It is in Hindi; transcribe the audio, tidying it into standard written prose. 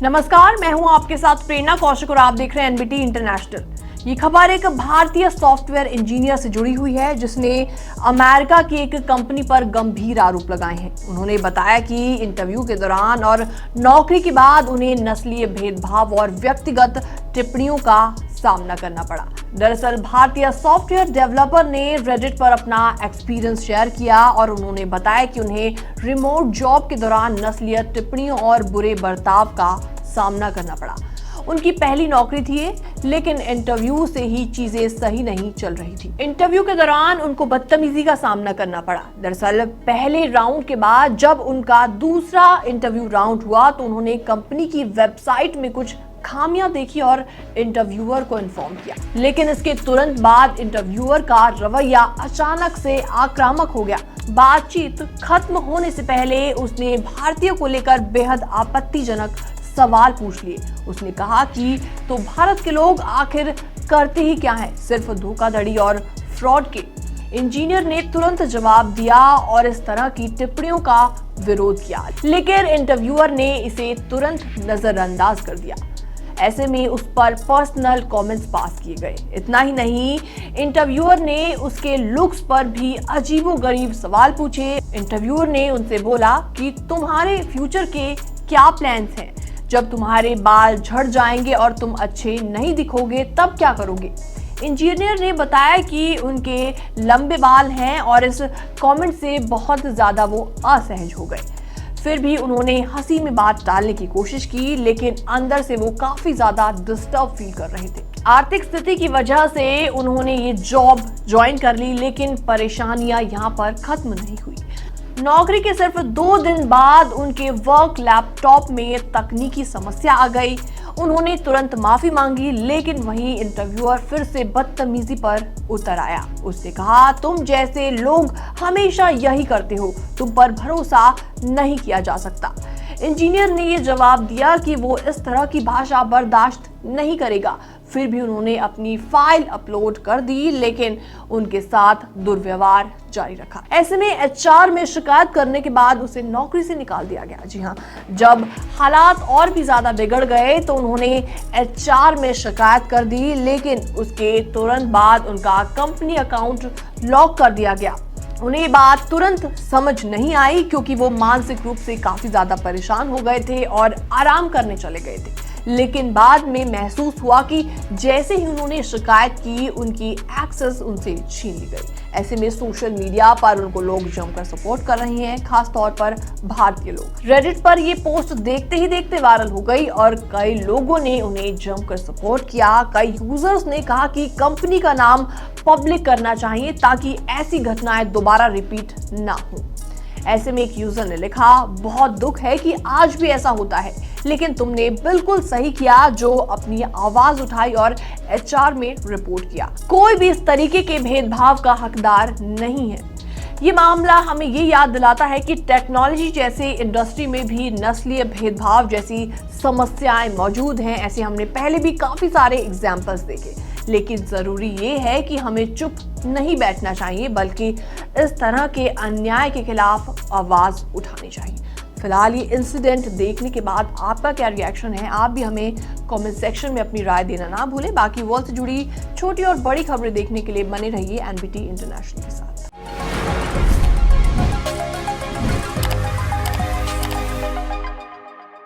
नमस्कार, मैं हूं आपके साथ प्रेरणा कौशिक और आप देख रहे हैं एनबीटी इंटरनेशनल। ये खबर एक भारतीय सॉफ्टवेयर इंजीनियर से जुड़ी हुई है जिसने अमेरिका की एक कंपनी पर गंभीर आरोप लगाए हैं। उन्होंने बताया कि इंटरव्यू के दौरान और नौकरी के बाद उन्हें नस्लीय भेदभाव और व्यक्तिगत टिप्पणियों का सामना करना पड़ा। दरअसल भारतीय सॉफ्टवेयर डेवलपर ने रेडिट पर अपना एक्सपीरियंस शेयर किया और उन्होंने बताया कि उन्हें रिमोट जॉब के दौरान नस्लीय टिप्पणियों और बुरे बर्ताव का सामना करना पड़ा। उनकी पहली नौकरी थी, लेकिन इंटरव्यू से ही चीजें सही नहीं चल रही थी। इंटरव्यू के दौरान उनको बदतमीजी का सामना करना पड़ा। दरअसल पहले राउंड के बाद जब उनका दूसरा इंटरव्यू राउंड हुआ तो उन्होंने कंपनी की वेबसाइट में कुछ खामियां देखी और इंटरव्यूअर को इन्फॉर्म किया, लेकिन इसके तुरंत बाद इंटरव्यूअर का रवैया अचानक से आक्रामक हो गया। बातचीत खत्म होने से पहले उसने भारतीयों को लेकर बेहद आपत्तिजनक सवाल पूछ लिए। उसने कहा कि तो भारत के लोग आखिर करते ही क्या है, सिर्फ धोखाधड़ी और फ्रॉड के। इंजीनियर ने तुरंत जवाब दिया और इस तरह की टिप्पणियों का विरोध किया, लेकिन इंटरव्यूअर ने इसे तुरंत नजरअंदाज कर दिया। ऐसे में उस पर पर्सनल कमेंट्स पास किए गए। इतना ही नहीं, इंटरव्यूअर ने उसके लुक्स पर भी अजीबोगरीब सवाल पूछे। इंटरव्यूअर ने उनसे बोला कि तुम्हारे फ्यूचर के क्या प्लान्स हैं, जब तुम्हारे बाल झड़ जाएंगे और तुम अच्छे नहीं दिखोगे तब क्या करोगे। इंजीनियर ने बताया कि उनके लंबे बाल हैं और इस कमेंट से बहुत ज्यादा वो असहज हो गए। फिर भी उन्होंने हंसी में बात टालने की कोशिश की, लेकिन अंदर से वो काफी ज्यादा डिस्टर्ब फील कर रहे थे। आर्थिक स्थिति की वजह से उन्होंने ये जॉब ज्वाइन कर ली, लेकिन परेशानियां यहाँ पर खत्म नहीं हुई। नौकरी के सिर्फ 2 दिन बाद उनके वर्क लैपटॉप में तकनीकी समस्या आ गई। उन्होंने तुरंत माफी मांगी, लेकिन वहीं इंटरव्यूअर फिर से बदतमीजी पर उतर आया। उसने कहा, तुम जैसे लोग हमेशा यही करते हो, तुम पर भरोसा नहीं किया जा सकता। इंजीनियर ने यह जवाब दिया कि वो इस तरह की भाषा बर्दाश्त नहीं करेगा। फिर भी उन्होंने अपनी फाइल अपलोड कर दी, लेकिन उनके साथ दुर्व्यवहार जारी रखा। ऐसे में एचआर में शिकायत करने के बाद उसे नौकरी से निकाल दिया गया। जी हाँ, जब हालात और भी ज्यादा बिगड़ गए तो उन्होंने एचआर में शिकायत कर दी, लेकिन उसके तुरंत बाद उनका कंपनी अकाउंट लॉक कर दिया गया। उन्हें ये बात तुरंत समझ नहीं आई, क्योंकि वो मानसिक रूप से काफी ज्यादा परेशान हो गए थे और आराम करने चले गए थे। लेकिन बाद में महसूस हुआ कि जैसे ही उन्होंने शिकायत की, उनकी एक्सेस उनसे छीन ली गई। ऐसे में सोशल मीडिया पर उनको लोग जमकर सपोर्ट कर रहे हैं, खास तौर पर भारतीय लोग। रेडिट पर ये पोस्ट देखते ही देखते वायरल हो गई और कई लोगों ने उन्हें जमकर सपोर्ट किया। कई यूजर्स ने कहा कि कंपनी का नाम पब्लिक करना चाहिए ताकि ऐसी घटनाएं दोबारा रिपीट ना हो। ऐसे में एक यूजर ने लिखा, बहुत दुख है कि आज भी ऐसा होता है, लेकिन तुमने बिल्कुल सही किया जो अपनी आवाज उठाई और एचआर में रिपोर्ट किया। कोई भी इस तरीके के भेदभाव का हकदार नहीं है। ये मामला हमें ये याद दिलाता है कि टेक्नोलॉजी जैसे इंडस्ट्री में भी नस्लीय भेदभाव जैसी समस्याएं मौजूद हैं। ऐसे हमने पहले भी काफी सारे एग्जाम्पल्स देखे, लेकिन जरूरी ये है कि हमें चुप नहीं बैठना चाहिए, बल्कि इस तरह के अन्याय के खिलाफ आवाज उठानी चाहिए। फिलहाल ये इंसिडेंट देखने के बाद आपका क्या रिएक्शन है, आप भी हमें कमेंट सेक्शन में अपनी राय देना ना भूलें। बाकी वर्ल्ड से जुड़ी छोटी और बड़ी खबरें देखने के लिए बने रहिए एनबीटी इंटरनेशनल के साथ।